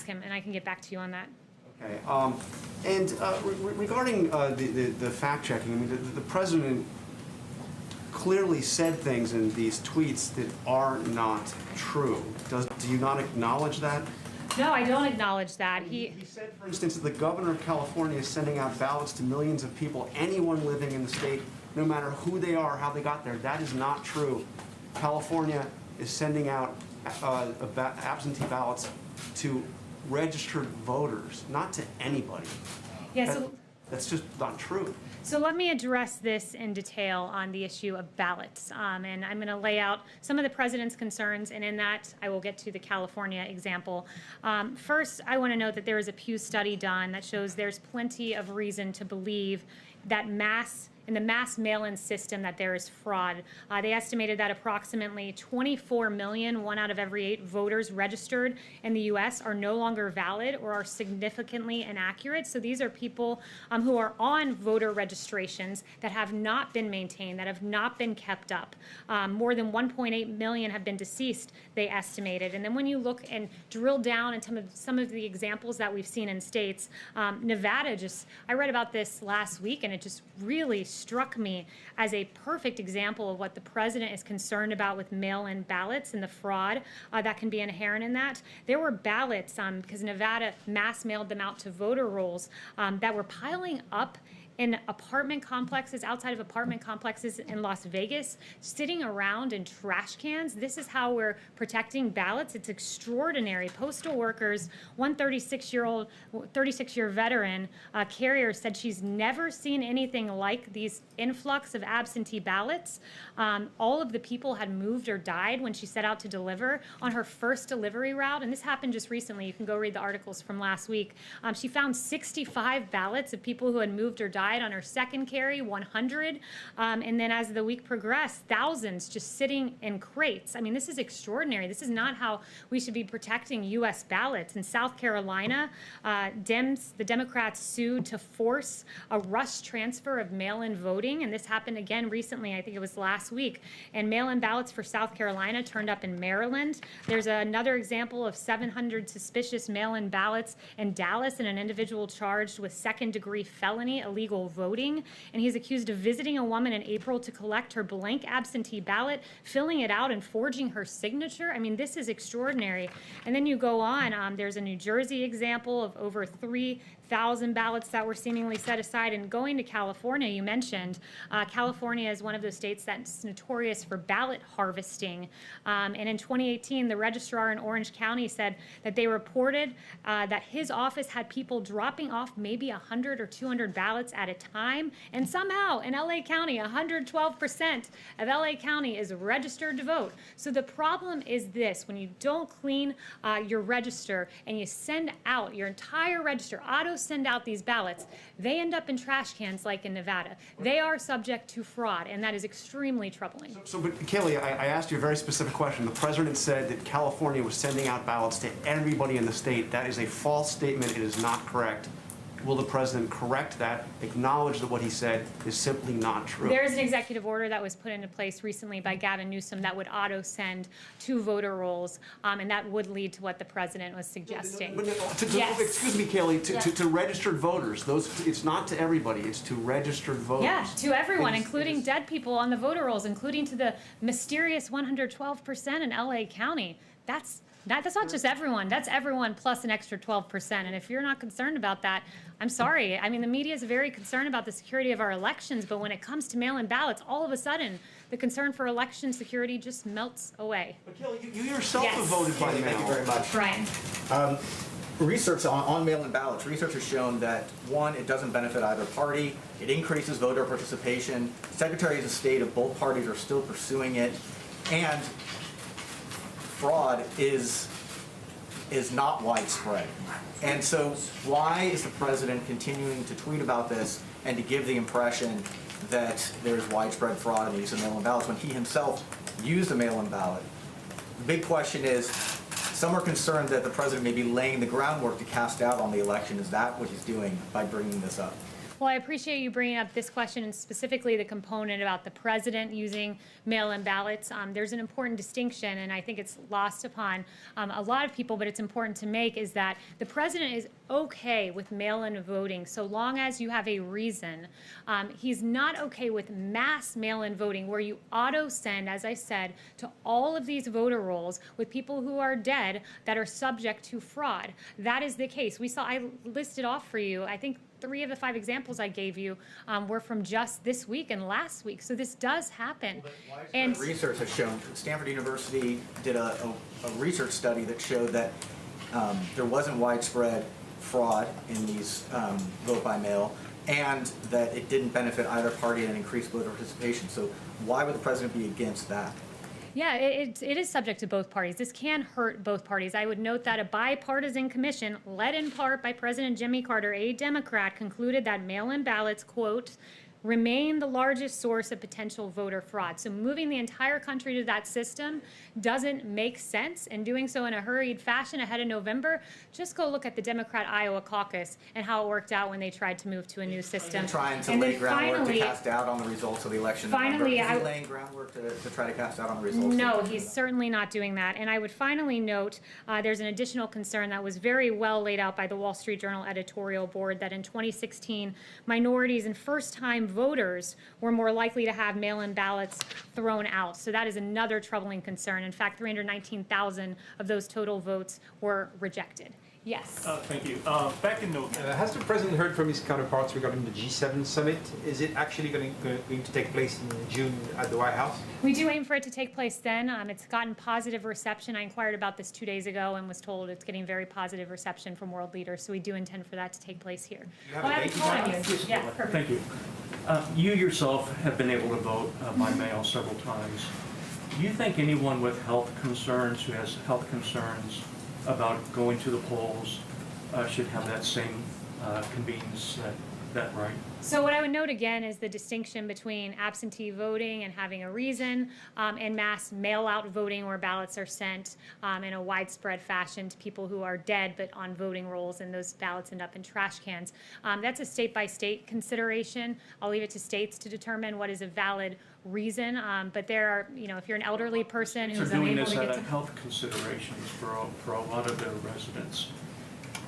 ask him, and I can get back to you on that. Okay. Regarding the fact checking, I mean, the president clearly said things in these tweets that are not true. Do you not acknowledge that? No, I don't acknowledge that. He said, for instance, that the governor of California is sending out ballots to millions of people, anyone living in the state, no matter who they are, how they got there. That is not true. California is sending out absentee ballots to registered voters, not to anybody. Yeah, That's just not true. So let me address this in detail on the issue of ballots. And I'm going to lay out some of the president's concerns, and in that I will get to the California example. First, I want to note that there is a Pew study done that shows there's plenty of reason to believe that in the mass mail-in system that there is fraud. They estimated that approximately 24 million, 1 out of every 8 voters registered in the U.S. are no longer valid or are significantly inaccurate. So these are people who are on voter registrations that have not been maintained, that have not been kept up. More than 1.8 million have been deceased, they estimated. And then when you look and drill down into some of the examples that we've seen in states, Nevada I read about this last week, and it just really struck me as a perfect example of what the president is concerned about with mail-in ballots and the fraud that can be inherent in that. There were ballots, because Nevada mass mailed them out to voter rolls, that were piling up in apartment complexes, outside of apartment complexes in Las Vegas, sitting around in trash cans. This is how we're protecting ballots. It's extraordinary. Postal workers, one 36-year veteran carrier said she's never seen anything like these influx of absentee ballots. All of the people had moved or died when she set out to deliver on her first delivery route, and this happened just recently. You can go read the articles from last week. She found 65 ballots of people who had moved or died on her second carry, 100. And then as the week progressed, thousands just sitting in crates. I mean, this is extraordinary. This is not how we should be protecting U.S. ballots. In South Carolina, the Democrats sued to force a rush transfer of mail-in voting. And this happened again recently, I think it was last week. And mail-in ballots for South Carolina turned up in Maryland. There's another example of 700 suspicious mail-in ballots in Dallas, and an individual charged with second-degree felony illegal voting, and he's accused of visiting a woman in April to collect her blank absentee ballot, filling it out and forging her signature. I mean, this is extraordinary. And then you go on, there's a New Jersey example of over 3,000 ballots that were seemingly set aside. And going to California, you mentioned, California is one of those states that's notorious for ballot harvesting. And in 2018, the registrar in Orange County said that they reported that his office had people dropping off maybe 100 or 200 ballots at a time, and somehow in LA County, 112% of LA County is registered to vote. So the problem is this: when you don't clean your register and you send out your entire register, auto send out these ballots, they end up in trash cans like in Nevada. They are subject to fraud, and that is extremely troubling. But Kayleigh, I asked you a very specific question. The president said that California was sending out ballots to everybody in the state. That is a false statement. It is not correct. Will the president correct that, acknowledge that what he said is simply not true? There is an executive order that was put into place recently by Gavin Newsom that would auto-send to voter rolls, and that would lead to what the president was suggesting. Yes. Excuse me, Kayleigh, to registered voters, it's not to everybody, it's to registered voters. Yeah, to everyone, including dead people on the voter rolls, including to the mysterious 112% in LA County. That's not just everyone. That's everyone plus an extra 12%. And if you're not concerned about that, I'm sorry. I mean, the media is very concerned about the security of our elections, but when it comes to mail-in ballots, all of a sudden, the concern for election security just melts away. But Kayleigh, you yourself have voted by mail. Thank you very much. Brian. Research on mail-in ballots. Research has shown that, one, it doesn't benefit either party. It increases voter participation. Secretaries of State of both parties are still pursuing it. And fraud is not widespread. And so why is the president continuing to tweet about this and to give the impression that there's widespread fraud in the use of mail-in ballots when he himself used a mail-in ballot? The big question is, some are concerned that the president may be laying the groundwork to cast doubt on the election. Is that what he's doing by bringing this up? Well, I appreciate you bringing up this question and specifically the component about the president using mail-in ballots. There's an important distinction, and I think it's lost upon a lot of people, but it's important to make, is that the president is okay with mail-in voting so long as you have a reason. He's not okay with mass mail-in voting where you auto-send, as I said, to all of these voter rolls with people who are dead that are subject to fraud. That is the case. I listed off for you, I think 3 of the 5 examples I gave you were from just this week and last week. So this does happen. And research has shown, Stanford University did a research study that showed that there wasn't widespread fraud in these vote by mail, and that it didn't benefit either party and increased voter participation. So why would the president be against that? Yeah, it is subject to both parties. This can hurt both parties. I would note that a bipartisan commission, led in part by President Jimmy Carter, a Democrat, concluded that mail-in ballots, quote, remain the largest source of potential voter fraud. So moving the entire country to that system doesn't make sense, and doing so in a hurried fashion ahead of November. Just go look at the Democrat Iowa caucus and how it worked out when they tried to move to a new system. Trying to And lay then groundwork finally- to cast doubt on the results of the election. Finally, is he laying groundwork to try to cast doubt on the results? No, he's certainly not doing that. And I would finally note there's an additional concern that was very well laid out by the Wall Street Journal editorial board, that in 2016, minorities and first-time voters were more likely to have mail-in ballots thrown out. So that is another troubling concern. In fact, 319,000 of those total votes were rejected. Yes. Thank you. Back in November. Has the president heard from his counterparts regarding the G7 summit? Is it actually going to take place in June at the White House? We do aim for it to take place then. It's gotten positive reception. I inquired about this 2 days ago and was told it's getting very positive reception from world leaders. So we do intend for that to take place here. You have Oh, a I date have in a you. Yeah, perfect. Thank you. You yourself have been able to vote by mail several times. Do you think anyone with health concerns, who has health concerns about going to the polls, should have that same convenience, that right? So what I would note again is the distinction between absentee voting and having a reason, and mass mail-out voting where ballots are sent in a widespread fashion to people who are dead but on voting rolls, and those ballots end up in trash cans. That's a state-by-state consideration. I'll leave it to states to determine what is a valid reason, but there are, if you're an elderly person So who's doing unable this to out get of to... health considerations for a lot of their residents.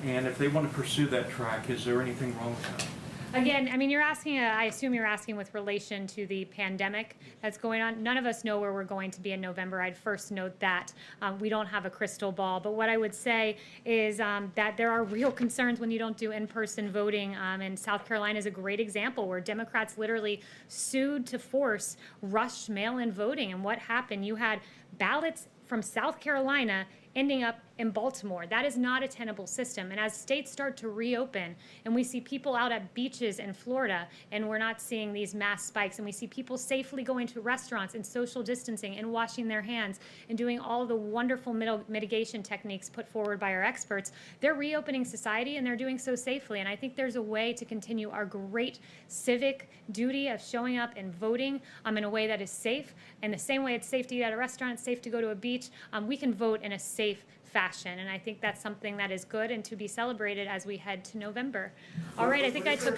And if they want to pursue that track, is there anything wrong with that? Again, I mean, you're asking, I assume you're asking with relation to the pandemic that's going on. None of us know where we're going to be in November. I'd first note that. We don't have a crystal ball. But what I would say is that there are real concerns when you don't do in-person voting. And South Carolina is a great example where Democrats literally sued to force rushed mail-in voting. And what happened? You had ballots from South Carolina ending up in Baltimore. That is not a tenable system. And as states start to reopen and we see people out at beaches in Florida and we're not seeing these mass spikes, and we see people safely going to restaurants and social distancing and washing their hands and doing all of the wonderful mitigation techniques put forward by our experts, they're reopening society and they're doing so safely. And I think there's a way to continue our great civic duty of showing up and voting in a way that is safe. In the same way it's safe to eat at a restaurant, it's safe to go to a beach, we can vote in a safe fashion. And I think that's something that is good and to be celebrated as we head to November. All right, I think I took